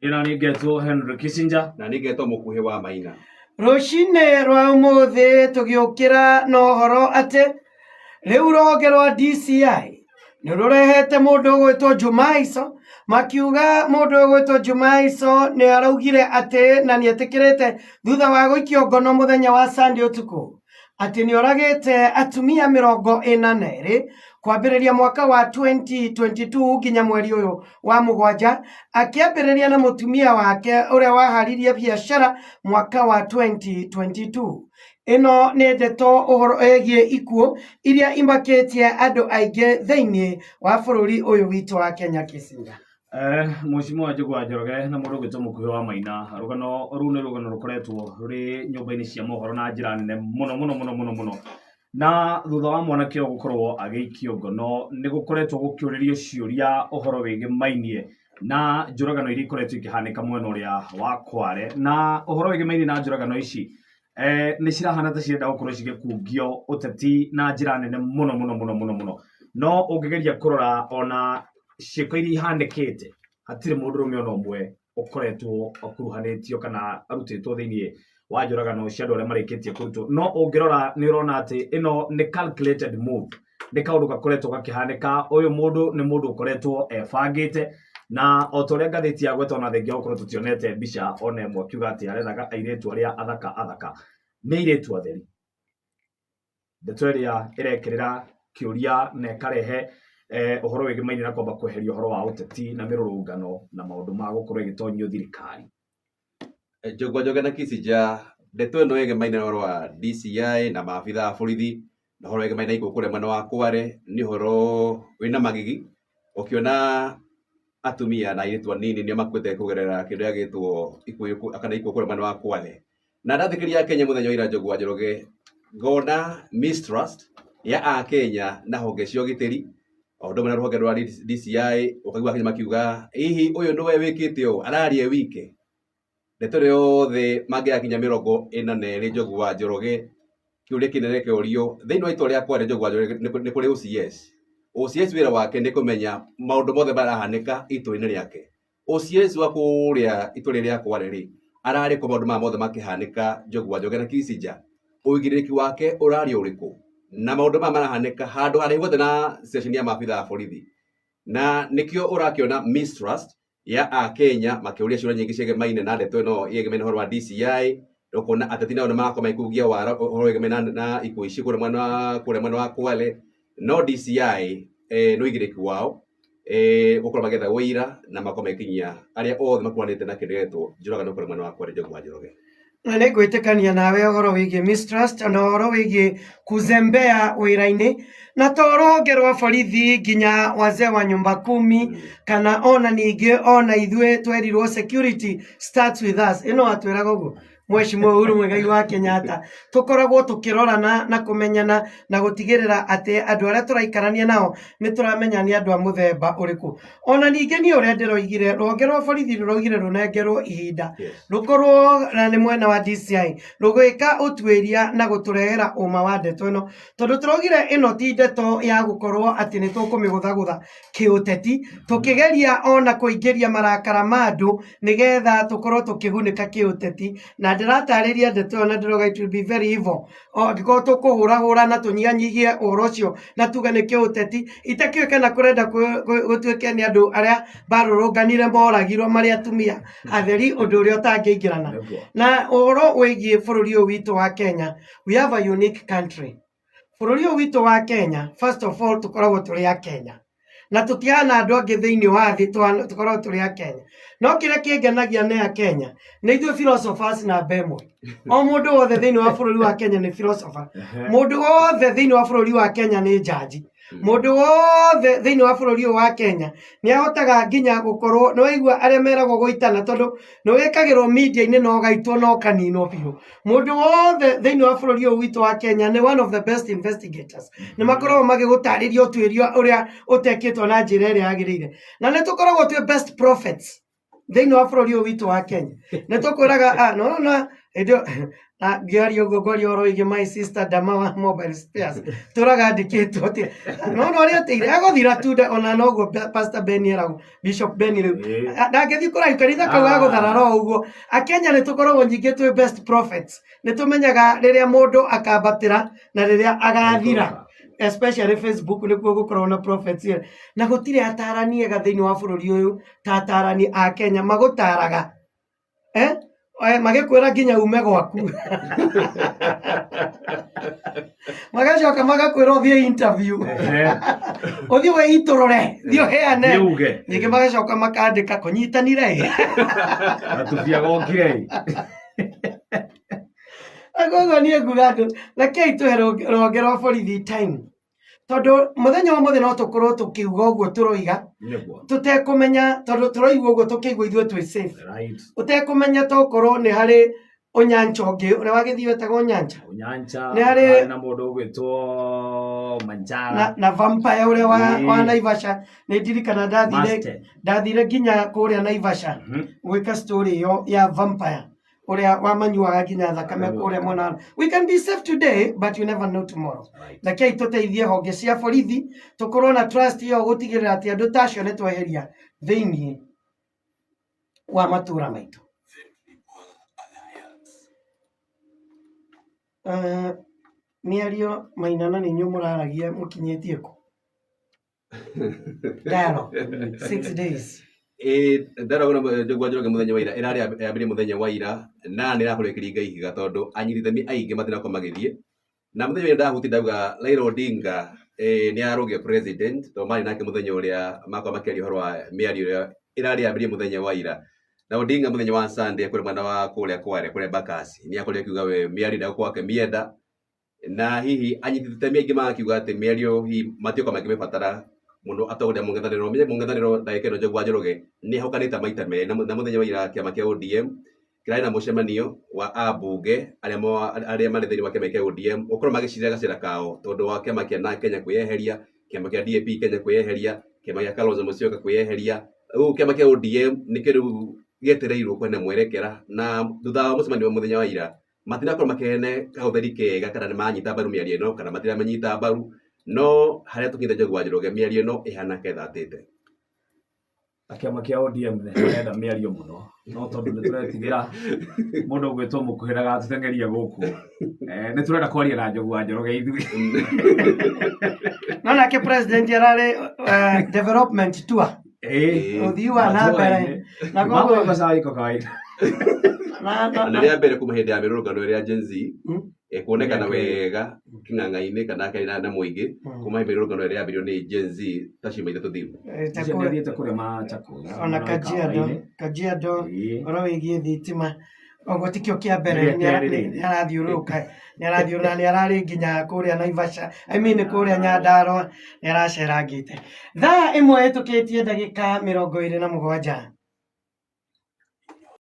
Ina nigetwo Henry Kissinger na nigetwo Mukuhi wa Maina. Rucine rwa umuthi tugiukira no horo ate riu roge rwa DCI ni rurehete mundu ugwitwo Jumaiso makiuga mundu ugwitwo Jumaiso ni araugire ate na ni etikirite thutha wa guikio ngono muthenya wa Sunday utuku ati ni oragite atumia 42 kwambiriria mwaka wa 2022 nginya mweri uyu wa mugwanja akiambiriria na mutumia wake uria waharirie biashara mwaka wa 2022. Ino ni ndeto uhoro egie ikuo iria imaketie andu aingi thiini wa bururi uyu witu wa Kenya Kissinger. Mheshimiwa Njuguna Njoroge na mundu gwitwo Mukuhi wa Maina rugano ru ni rugano rukoretwo ruri nyumba-ini cia mohoro na njira nene muno na thutha wa mwanake uyu gukorwo agiikio ngono ni gukoretwo gukiuririo ciuria uhoro wigi mainie na njuragano iria ikoretwo ikihanika mwena uria wa Kware na uhoro wigi mainie na njuragano ici ni cirahana ta cirenda gukorwo cigikungio uteti na njira nene muno no ungigeria kurora ona ciiko iria ihandikite hatire mundu rume ona umwe ukoretwo akuruhanitio kana arutitwo thiini wa njuragano cia andu aria marikitie kurutwo no ungirora ni urona ati ino ni calculated move ni kaundu gakoretwo gakihanika uyu mundu ni mundu ukoretwo ebangite na otoria ngathiti ya gweta ona thengia ukorwo tutionete mbica ona imwe akiuga ati arethaga airetu aria athaka ni airetu atheri ndeto iria irekirira kiuria na ikarehe uhoro wigi mainie na kwamba kweheria uhoro wa uteti na mirurungano na maundu ma gukorwo igitonyio thirikari. Njuguna Njoroge na Kissinger ndeto ino wigi mainie na uhoro wa DCI na maabitha a borithi na uhoro wigi mainie na ikuo kuria mwena wa Kware ni uhoro wina magigi ukiona atumia na airetu anini ni makwete kugerera kindu ya gitwo ikuo kana ikuo kuria mwena wa Kware na ndathikiria Kenya muthenya ira Njuguna Njoroge ngona mistrust ya a Kenya na honge cia ugitiri ondo mwana rũhonge rwa DCI ukaigua Kenya makiuga hihi uyu niwe wikite ũ ararie wike ndeto yothe mangiakinya 42 Njuguna Njoroge kiuria kinene kiorio thiini wa itua ria Kware Njuguna Njoroge ni kuri OCS wira wake ni kumenya maundu mothe marahanika itua-ini riake OCS wa kuria itua ria Kware ri arari ko maundu mothe makihanika Njuguna Njoroge na Kissinger uigiriki wake urari uriku na maundu marahanika handu hari hothe na session ya maabitha a borithi na nikio urakiona mistrust ya a Kenya makiuria ciuria nyingi ciege maine na ndeto ino yege maine horo wa DCI ukona ateti nao makoma ikugia wara horo yege maine na ikuo ici kuria mwena wa Kwale no DCI no igiriki wao gukora magetha wira na makoma ikinyia aria othe makuanite na kindegetwo njuragano kuria mwena wa Kware Njuguna Njoroge. Na nigwitikania nawe uhoro wigie mistrust na uhoro wigie kuzembea wira-ini na to rũhonge rwa borithi nginya wazee wa nyumba 10 kana ona ningi ona ithue twerirwo security starts with us ino atwiraga uguo Mheshimiwa Uhuru Muigai wa Kenyatta tukoragwo tukirorana na kumenyana na gutigirira ati andu aria turaikarania nao ni turamenya ni andu a muthemba uriku ona ningi ni uria ndiroigire rũhonge rwa borithi rũroigire runengerwo ihinda rukorwo na ni mwena wa DCI rugwika utwiria na guturehera uma wa ndeto ino tondu turogire ino ti ndeto ya gukorwo ati ni tukumigutha kiuteti tukigeria ona kuingiria marakara mandu nigetha tukorwo tukigunika kiuteti na ndiratariria ndeto na ndiroga it will be very evil ngiko tukuhura na tunyianyihie uhoro ucio na tugane kiuteti itakiweka na kurenda gutweke ni andu aria barurunganire moragirwo mari atumia atheri undu uria utangiingirana na uhoro wigie bururi uyu witu wa Kenya. We have a unique country. Bururi uyu witu wa Kenya, first of all tukoragwo turi a Kenya na tutiana andu angi thiini wa thi tukorwo turi a Kenya no kiria kingenagia ni a Kenya ni ithuĩ philosophers na bemwe o mundu wothe thiini wa bururi wa Kenya ni philosopher mundu wothe thiini wa bururi wa Kenya ni jaji mundu wothe thiini wa bururi wa Kenya ni ahotaga nginya gukorwo no igua aria meragwo goitana tondu no wekagirwo media-ini no gaitwo no kanino biu mundu wothe thiini wa bururi witu wa Kenya ni one of the best investigators ni makoragwo magigutariria utwirio uria utekitwo na njira iria yagirire na ni tukoragwo twi best prophets thiini wa bururi witu wa Kenya ni tukwiraga no Edo na gari ugo gori oro ige my sister Damawa mobile spares turaga ndikitwo ati no ri atire agothira tu ona nogo Pastor Ben era Bishop Ben riu ndagethi kura kanitha kau agotharara uguo akenya ni tukoragwo nyingitwe best prophets ni tumenyaga riria mundu akabatira na riria agathira especially Facebook ni kuo gukorwo na prophets here na gutire atarani ega thiini wa bururi uyu ta atarani a Kenya magutaraga magikwira nginya ume gwaku magacoka magakwira uthie interview uthie we iturore thio heane ningi magacoka makandika kunyitanire atubia gokire agogo ni ngugandu na kei tuhe roge rwa borithi time tondu muthenya wa muthenya no tukorwo tukiuga uguo turoiga tutekumenya tondu turoigua uguo tukigua ithuĩ twi safe utekumenya tokorwo ni hari unyancha ungi uria wagithii wetagwo unyancha ni hari na mundu ugwitwo Manjara na vampire uria wa Naivasha ni ndirikana ndathire nginya kuria Naivasha gwika story yo ya vampire uria wamanyuaga nginya thakame kuria mwana. We can be safe today but you never know tomorrow. Lakini tuteithie honge cia borithi tukorwo na trust yo gutigirira ati andu tacio ni tweheria thiini wa matura maitu. Miario mainana ni nyu muraragia mukinyitie ku dialogue 6 days ndaragona Njũgũa Njoroge muthenya wa ira irari ambire muthenya wa ira na ni rakorwo ikiringa ihiga tondu anyitithani aingi matinako magithie na muthenya wa ndahuti ndauga Raila Odinga ni aroge president to mari nake muthenya uria makwa makiaria horo wa miario irari ambire muthenya wa ira na Odinga muthenya wa Sunday kuri mwana wa kuria kware kuri Bakasi ni akorwo akiuga we miario ndako kwake mienda na hihi anyitithani aingi makiuga ati miario hi matioka magimebatara mundu atogode mungethaniro menye mungethaniro ndaikeno Njũgũa Njoroge ni hokanita maita me na muthenya wa ira kiama kia ODM kirari na mucemanio wa abunge aria mari thiini wa kiama kia ODM ukorwo magicira gacira kao tondu wa kiama kia na Kenya kweyeheria kiama kia DAP Kenya kweyeheria kiama kia Kalonzo Musyoka kweyeheria kiama kia ODM nikio riu gietereirwo kwene mwerekera na thutha wa mucemanio wa muthenya wa ira matinakorwo makene kautheri kega kana ni manyita mbaru miario ino kana matira manyita mbaru no haria tukithe Njũgũa Njoroge miario no ihana kethatite akiama kia ODM ne enda miario muno no tondu ni turetigira mundu gwitwo mukuhiraga tutengeria guku ni turenda kwaria na Njũgũa Njoroge ithui no nake president yarare development tour uthiwa na mbere na gogo basai ko kawaida na ria mbere kuma hindi ya mirurungano iria Gen Z kuonekana wega king'ang'a-ini kana kaina na muingi kuma mirurungano iria yabirio ni Gen Z tacima ithatu thiru ndiathiite kuria machako ona Kajiado oro wigie thitima ogo tikio kia mbere ni arathiuruka ni arari nginya kuria Naivasha kuria Nyandarua ni aracera ngite thaa imwe tukitie ndagika 27